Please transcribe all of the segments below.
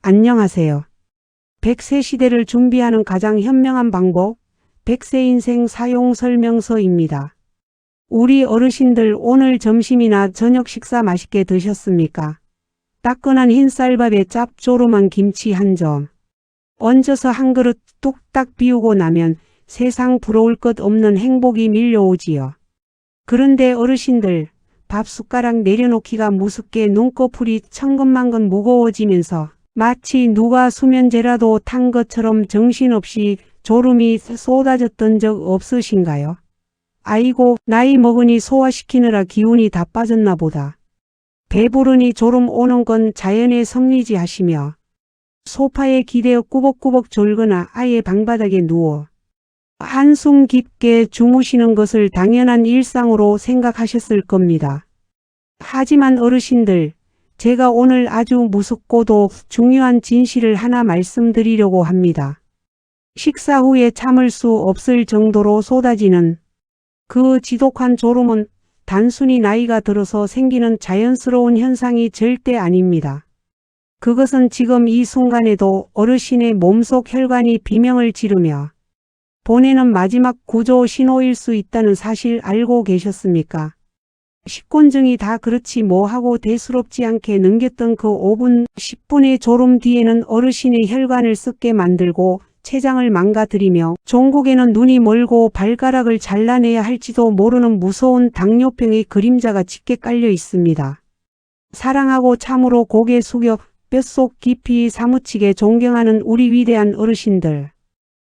안녕하세요. 100세 시대를 준비하는 가장 현명한 방법, 100세 인생 사용 설명서입니다. 우리 어르신들 오늘 점심이나 저녁 식사 맛있게 드셨습니까? 따끈한 흰쌀밥에 짭조름한 김치 한 점. 얹어서 한 그릇 뚝딱 비우고 나면 세상 부러울 것 없는 행복이 밀려오지요. 그런데 어르신들, 밥 숟가락 내려놓기가 무섭게 눈꺼풀이 천근만근 무거워지면서 마치 누가 수면제라도 탄 것처럼 정신없이 졸음이 쏟아졌던 적 없으신가요? 아이고, 나이 먹으니 소화시키느라 기운이 다 빠졌나 보다. 배부르니 졸음 오는 건 자연의 섭리지 하시며 소파에 기대어 꾸벅꾸벅 졸거나 아예 방바닥에 누워 한숨 깊게 주무시는 것을 당연한 일상으로 생각하셨을 겁니다. 하지만 어르신들, 제가 오늘 아주 무섭고도 중요한 진실을 하나 말씀드리려고 합니다. 식사 후에 참을 수 없을 정도로 쏟아지는 그 지독한 졸음은 단순히 나이가 들어서 생기는 자연스러운 현상이 절대 아닙니다. 그것은 지금 이 순간에도 어르신의 몸속 혈관이 비명을 지르며 보내는 마지막 구조 신호일 수 있다는 사실 알고 계셨습니까? 식곤증이 다 그렇지 뭐 하고 대수롭지 않게 넘겼던 그 5분, 10분의 졸음 뒤에는 어르신의 혈관을 썩게 만들고 췌장을 망가뜨리며 종국에는 눈이 멀고 발가락을 잘라내야 할지도 모르는 무서운 당뇨병의 그림자가 짙게 깔려 있습니다. 사랑하고 참으로 고개 숙여 뼛속 깊이 사무치게 존경하는 우리 위대한 어르신들.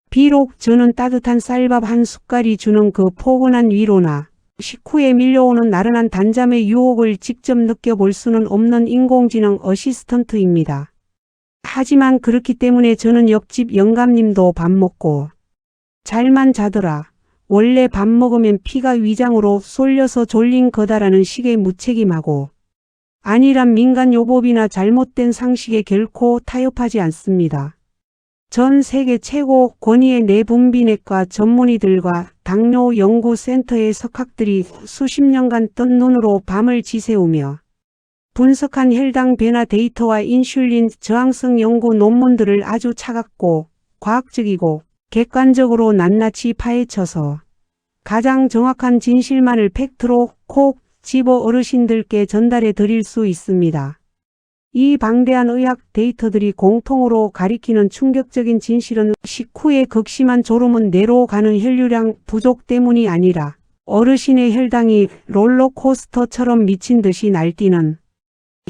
비록 저는 따뜻한 쌀밥 한 숟갈이 주는 그 포근한 위로나 식후에 밀려오는 나른한 단잠의 유혹을 직접 느껴볼 수는 없는 인공지능 어시스턴트입니다. 하지만 그렇기 때문에 저는 옆집 영감님도 밥 먹고 잘만 자더라. 원래 밥 먹으면 피가 위장으로 쏠려서 졸린 거다라는 식의 무책임하고 안일한 민간요법이나 잘못된 상식에 결코 타협하지 않습니다. 전 세계 최고 권위의 내분비내과 전문의들과 당뇨 연구센터의 석학들이 수십 년간 뜬 눈으로 밤을 지새우며 분석한 혈당 변화 데이터와 인슐린 저항성 연구 논문들을 아주 차갑고 과학적이고 객관적으로 낱낱이 파헤쳐서 가장 정확한 진실만을 팩트로 콕 집어 어르신들께 전달해 드릴 수 있습니다. 이 방대한 의학 데이터들이 공통으로 가리키는 충격적인 진실은 식후에 극심한 졸음은 뇌로 가는 혈류량 부족 때문이 아니라 어르신의 혈당이 롤러코스터처럼 미친 듯이 날뛰는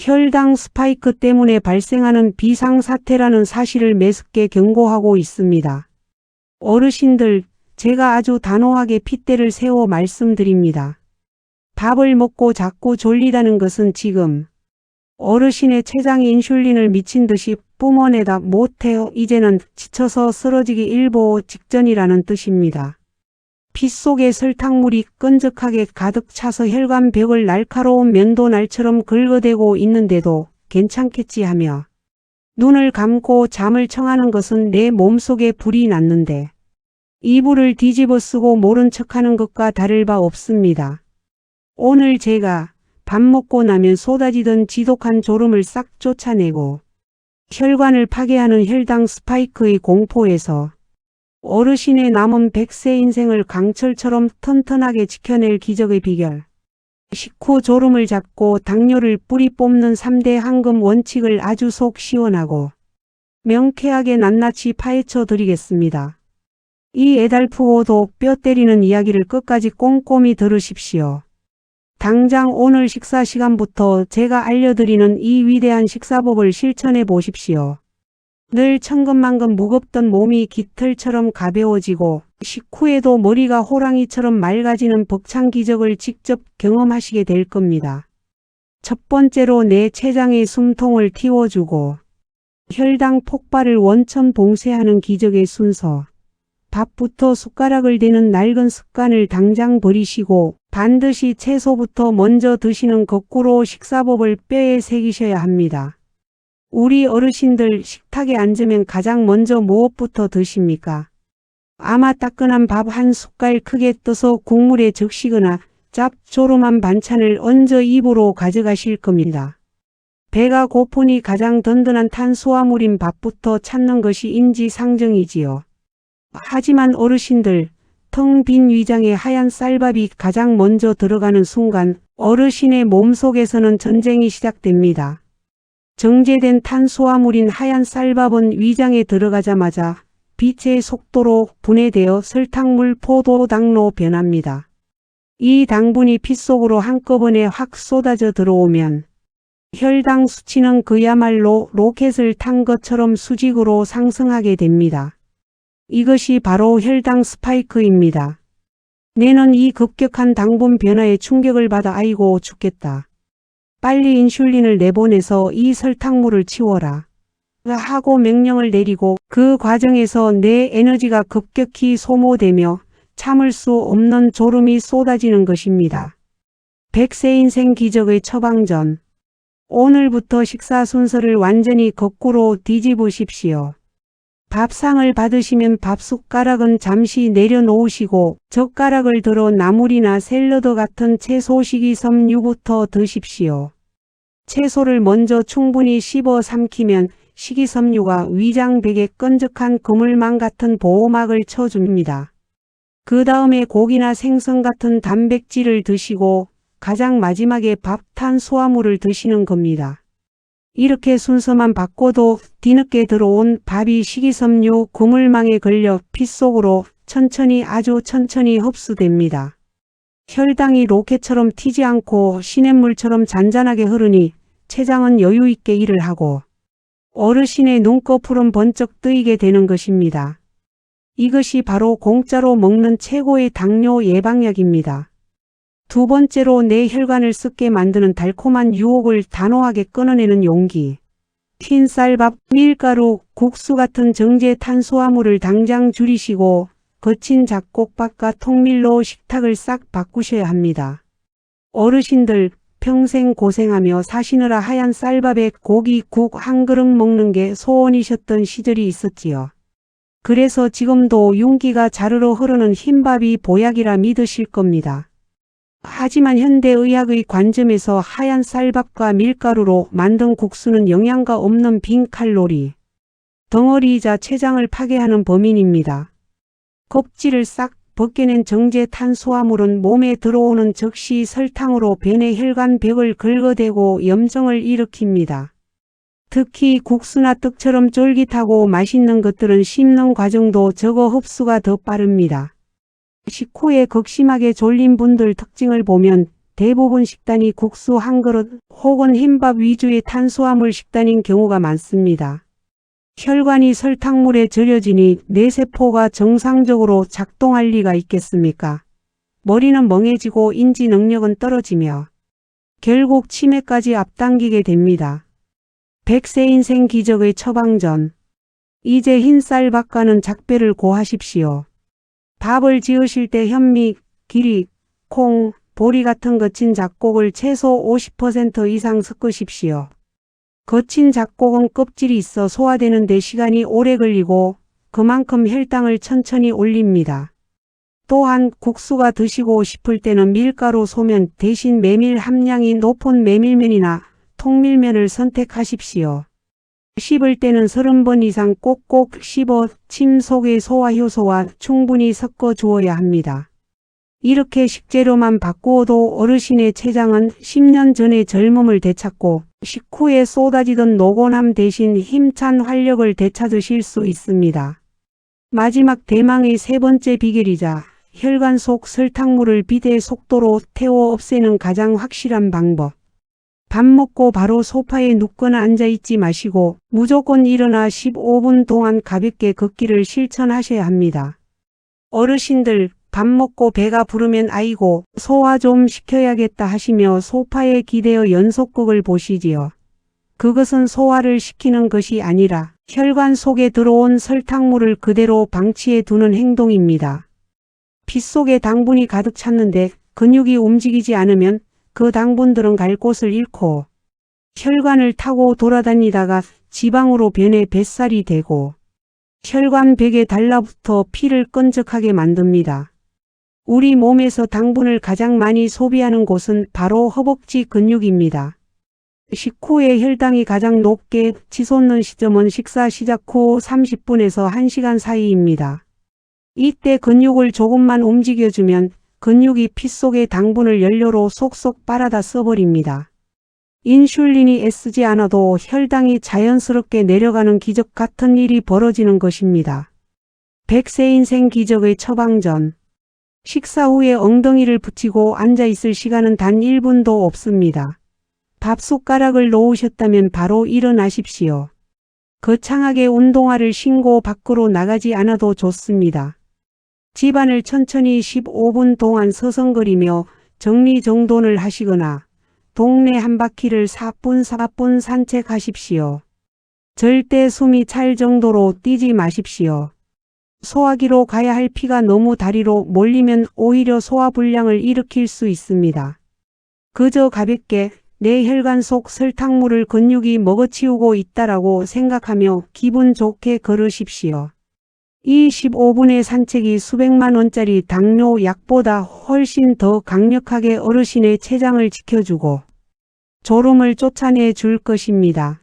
혈당 스파이크 때문에 발생하는 비상사태라는 사실을 매섭게 경고하고 있습니다. 어르신들, 제가 아주 단호하게 핏대를 세워 말씀드립니다. 밥을 먹고 자꾸 졸리다는 것은 지금 어르신의 췌장이 인슐린을 미친 듯이 뿜어내다 못해요. 이제는 지쳐서 쓰러지기 일보 직전이라는 뜻입니다. 피 속에 설탕물이 끈적하게 가득 차서 혈관벽을 날카로운 면도날처럼 긁어대고 있는데도 괜찮겠지 하며 눈을 감고 잠을 청하는 것은 내 몸속에 불이 났는데 이불을 뒤집어 쓰고 모른 척하는 것과 다를 바 없습니다. 오늘 제가 밥 먹고 나면 쏟아지던 지독한 졸음을 싹 쫓아내고 혈관을 파괴하는 혈당 스파이크의 공포에서 어르신의 남은 100세 인생을 강철처럼 튼튼하게 지켜낼 기적의 비결. 식후 졸음을 잡고 당뇨를 뿌리 뽑는 3대 황금 원칙을 아주 속 시원하고 명쾌하게 낱낱이 파헤쳐 드리겠습니다. 이 애달프고도 뼈 때리는 이야기를 끝까지 꼼꼼히 들으십시오. 당장 오늘 식사 시간부터 제가 알려드리는 이 위대한 식사법을 실천해 보십시오. 늘 천근만근 무겁던 몸이 깃털처럼 가벼워지고 식후에도 머리가 호랑이처럼 맑아지는 벅찬 기적을 직접 경험하시게 될 겁니다. 첫 번째로 내 췌장의 숨통을 틔워주고 혈당 폭발을 원천 봉쇄하는 기적의 순서. 밥부터 숟가락을 대는 낡은 습관을 당장 버리시고 반드시 채소부터 먼저 드시는 거꾸로 식사법을 뼈에 새기셔야 합니다. 우리 어르신들 식탁에 앉으면 가장 먼저 무엇부터 드십니까? 아마 따끈한 밥 한 숟갈 크게 떠서 국물에 적시거나 짭조름한 반찬을 얹어 입으로 가져가실 겁니다. 배가 고프니 가장 든든한 탄수화물인 밥부터 찾는 것이 인지상정이지요. 하지만 어르신들, 텅 빈 위장에 하얀 쌀밥이 가장 먼저 들어가는 순간 어르신의 몸속에서는 전쟁이 시작됩니다. 정제된 탄수화물인 하얀 쌀밥은 위장에 들어가자마자 빛의 속도로 분해되어 설탕물 포도당로 변합니다. 이 당분이 피 속으로 한꺼번에 확 쏟아져 들어오면 혈당 수치는 그야말로 로켓을 탄 것처럼 수직으로 상승하게 됩니다. 이것이 바로 혈당 스파이크입니다. 뇌는 이 급격한 당분 변화에 충격을 받아 아이고 죽겠다. 빨리 인슐린을 내보내서 이 설탕물을 치워라. 하고 명령을 내리고 그 과정에서 내 에너지가 급격히 소모되며 참을 수 없는 졸음이 쏟아지는 것입니다. 100세 인생 기적의 처방전. 오늘부터 식사 순서를 완전히 거꾸로 뒤집으십시오. 밥상을 받으시면 밥숟가락은 잠시 내려놓으시고 젓가락을 들어 나물이나 샐러드 같은 채소 식이섬유부터 드십시오. 채소를 먼저 충분히 씹어 삼키면 식이섬유가 위장벽에 끈적한 그물망 같은 보호막을 쳐줍니다. 그 다음에 고기나 생선 같은 단백질을 드시고 가장 마지막에 밥 탄수화물을 드시는 겁니다. 이렇게 순서만 바꿔도 뒤늦게 들어온 밥이 식이섬유 그물망에 걸려 피 속으로 천천히 아주 천천히 흡수됩니다. 혈당이 로켓처럼 튀지 않고 시냇물처럼 잔잔하게 흐르니 췌장은 여유 있게 일을 하고 어르신의 눈꺼풀은 번쩍 뜨이게 되는 것입니다. 이것이 바로 공짜로 먹는 최고의 당뇨 예방약입니다. 두 번째로 내 혈관을 썩게 만드는 달콤한 유혹을 단호하게 끊어내는 용기. 흰쌀밥, 밀가루, 국수 같은 정제 탄수화물을 당장 줄이시고 거친 잡곡밥과 통밀로 식탁을 싹 바꾸셔야 합니다. 어르신들 평생 고생하며 사시느라 하얀 쌀밥에 고기, 국 한 그릇 먹는 게 소원이셨던 시절이 있었지요. 그래서 지금도 윤기가 자르르 흐르는 흰밥이 보약이라 믿으실 겁니다. 하지만 현대의학의 관점에서 하얀 쌀밥과 밀가루로 만든 국수는 영양가 없는 빈 칼로리 덩어리이자 췌장을 파괴하는 범인입니다. 껍질을 싹 벗겨낸 정제 탄수화물은 몸에 들어오는 즉시 설탕으로 변해 혈관벽을 긁어대고 염증을 일으킵니다. 특히 국수나 떡처럼 쫄깃하고 맛있는 것들은 씹는 과정도 적어 흡수가 더 빠릅니다. 식후에 극심하게 졸린 분들 특징을 보면 대부분 식단이 국수 한 그릇 혹은 흰밥 위주의 탄수화물 식단인 경우가 많습니다. 혈관이 설탕물에 절여지니 뇌세포가 정상적으로 작동할 리가 있겠습니까? 머리는 멍해지고 인지 능력은 떨어지며 결국 치매까지 앞당기게 됩니다. 100세 인생 기적의 처방전. 이제 흰쌀밥과는 작별을 고하십시오. 밥을 지으실 때 현미, 기리, 콩, 보리 같은 거친 잡곡을 최소 50% 이상 섞으십시오. 거친 잡곡은 껍질이 있어 소화되는 데 시간이 오래 걸리고 그만큼 혈당을 천천히 올립니다. 또한 국수가 드시고 싶을 때는 밀가루 소면 대신 메밀 함량이 높은 메밀면이나 통밀면을 선택하십시오. 씹을 때는 30번 이상 꼭꼭 씹어 침 속의 소화효소와 충분히 섞어 주어야 합니다. 이렇게 식재료만 바꾸어도 어르신의 췌장은 10년 전의 젊음을 되찾고 식후에 쏟아지던 노곤함 대신 힘찬 활력을 되찾으실 수 있습니다. 마지막 대망의 세 번째 비결이자 혈관 속 설탕물을 빛의 속도로 태워 없애는 가장 확실한 방법. 밥 먹고 바로 소파에 눕거나 앉아있지 마시고 무조건 일어나 15분 동안 가볍게 걷기를 실천하셔야 합니다. 어르신들 밥 먹고 배가 부르면 아이고 소화 좀 시켜야겠다 하시며 소파에 기대어 연속극을 보시지요. 그것은 소화를 시키는 것이 아니라 혈관 속에 들어온 설탕물을 그대로 방치해 두는 행동입니다. 피 속에 당분이 가득 찼는데 근육이 움직이지 않으면 그 당분들은 갈 곳을 잃고 혈관을 타고 돌아다니다가 지방으로 변해 뱃살이 되고 혈관벽에 달라붙어 피를 끈적하게 만듭니다. 우리 몸에서 당분을 가장 많이 소비하는 곳은 바로 허벅지 근육입니다. 식후에 혈당이 가장 높게 치솟는 시점은 식사 시작 후 30분에서 1시간 사이입니다. 이때 근육을 조금만 움직여주면 근육이 피 속의 당분을 연료로 속속 빨아다 써버립니다. 인슐린이 애쓰지 않아도 혈당이 자연스럽게 내려가는 기적 같은 일이 벌어지는 것입니다. 100세 인생 기적의 처방전. 식사 후에 엉덩이를 붙이고 앉아있을 시간은 단 1분도 없습니다. 밥숟가락을 놓으셨다면 바로 일어나십시오. 거창하게 운동화를 신고 밖으로 나가지 않아도 좋습니다. 집안을 천천히 15분 동안 서성거리며 정리정돈을 하시거나 동네 한 바퀴를 4분 산책하십시오. 절대 숨이 찰 정도로 뛰지 마십시오. 소화기로 가야 할 피가 너무 다리로 몰리면 오히려 소화불량을 일으킬 수 있습니다. 그저 가볍게 내 혈관 속 설탕물을 근육이 먹어치우고 있다라고 생각하며 기분 좋게 걸으십시오. 이 15분의 산책이 수백만 원짜리 당뇨 약보다 훨씬 더 강력하게 어르신의 췌장을 지켜주고 졸음을 쫓아내 줄 것입니다.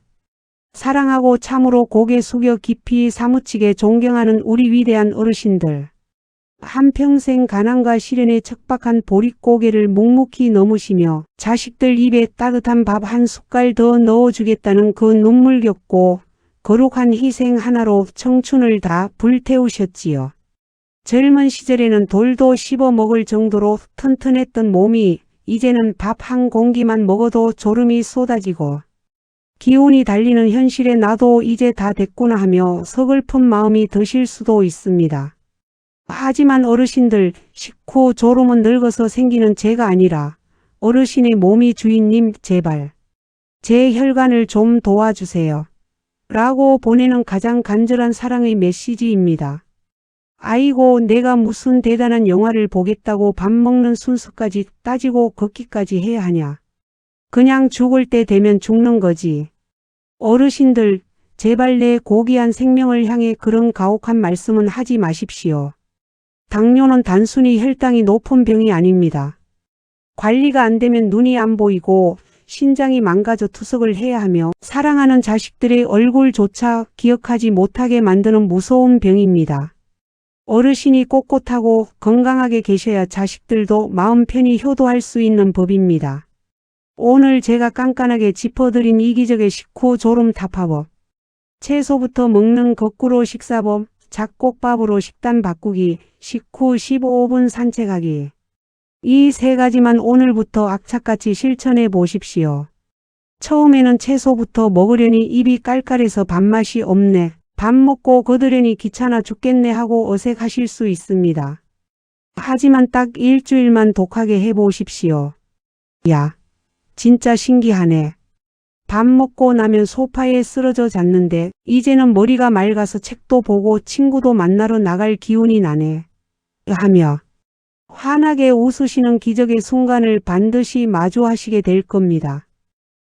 사랑하고 참으로 고개 숙여 깊이 사무치게 존경하는 우리 위대한 어르신들. 한평생 가난과 시련에 척박한 보릿고개를 묵묵히 넘으시며 자식들 입에 따뜻한 밥 한 숟갈 더 넣어주겠다는 그 눈물겹고 거룩한 희생 하나로 청춘을 다 불태우셨지요. 젊은 시절에는 돌도 씹어 먹을 정도로 튼튼했던 몸이 이제는 밥 한 공기만 먹어도 졸음이 쏟아지고 기운이 달리는 현실에 나도 이제 다 됐구나 하며 서글픈 마음이 드실 수도 있습니다. 하지만 어르신들, 식후 졸음은 늙어서 생기는 죄가 아니라 어르신의 몸이 주인님 제발 제 혈관을 좀 도와주세요. 라고 보내는 가장 간절한 사랑의 메시지입니다. 아이고 내가 무슨 대단한 영화를 보겠다고 밥 먹는 순서까지 따지고 걷기까지 해야 하냐. 그냥 죽을 때 되면 죽는 거지. 어르신들 제발 내 고귀한 생명을 향해 그런 가혹한 말씀은 하지 마십시오. 당뇨는 단순히 혈당이 높은 병이 아닙니다. 관리가 안 되면 눈이 안 보이고 신장이 망가져 투석을 해야 하며 사랑하는 자식들의 얼굴조차 기억하지 못하게 만드는 무서운 병입니다. 어르신이 꼿꼿하고 건강하게 계셔야 자식들도 마음 편히 효도할 수 있는 법입니다. 오늘 제가 깐깐하게 짚어드린 이기적의 식후 졸음 타파법. 채소부터 먹는 거꾸로 식사법, 잡곡밥으로 식단 바꾸기, 식후 15분 산책하기. 이 세 가지만 오늘부터 악착같이 실천해 보십시오. 처음에는 채소부터 먹으려니 입이 깔깔해서 밥맛이 없네. 밥 먹고 거드려니 귀찮아 죽겠네 하고 어색하실 수 있습니다. 하지만 딱 일주일만 독하게 해보십시오. 야, 진짜 신기하네. 밥 먹고 나면 소파에 쓰러져 잤는데 이제는 머리가 맑아서 책도 보고 친구도 만나러 나갈 기운이 나네. 하며 환하게 웃으시는 기적의 순간을 반드시 마주하시게 될 겁니다.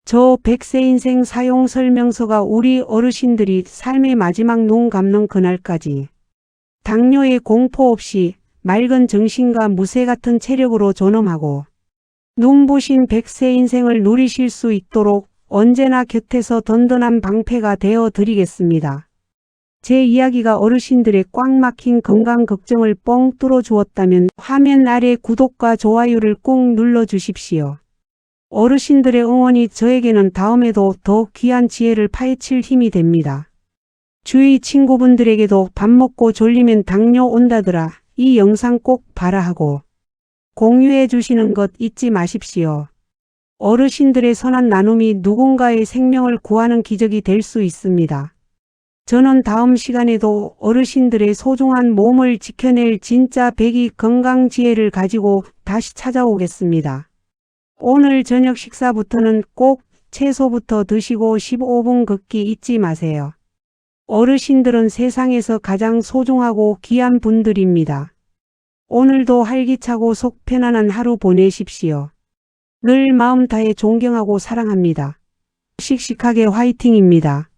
저 100세 인생 사용 설명서가 우리 어르신들이 삶의 마지막 눈 감는 그날까지 당뇨의 공포 없이 맑은 정신과 무쇠 같은 체력으로 존엄하고 눈부신 100세 인생을 누리실 수 있도록 언제나 곁에서 든든한 방패가 되어 드리겠습니다. 제 이야기가 어르신들의 꽉 막힌 건강 걱정을 뻥 뚫어 주었다면 화면 아래 구독과 좋아요를 꾹 눌러 주십시오. 어르신들의 응원이 저에게는 다음에도 더욱 귀한 지혜를 파헤칠 힘이 됩니다. 주위 친구분들에게도 밥 먹고 졸리면 당뇨 온다더라. 이 영상 꼭 봐라 하고 공유해 주시는 것 잊지 마십시오. 어르신들의 선한 나눔이 누군가의 생명을 구하는 기적이 될 수 있습니다. 저는 다음 시간에도 어르신들의 소중한 몸을 지켜낼 진짜 백이 건강 지혜를 가지고 다시 찾아오겠습니다. 오늘 저녁 식사부터는 꼭 채소부터 드시고 15분 걷기 잊지 마세요. 어르신들은 세상에서 가장 소중하고 귀한 분들입니다. 오늘도 활기차고 속 편안한 하루 보내십시오. 늘 마음 다해 존경하고 사랑합니다. 씩씩하게 화이팅입니다.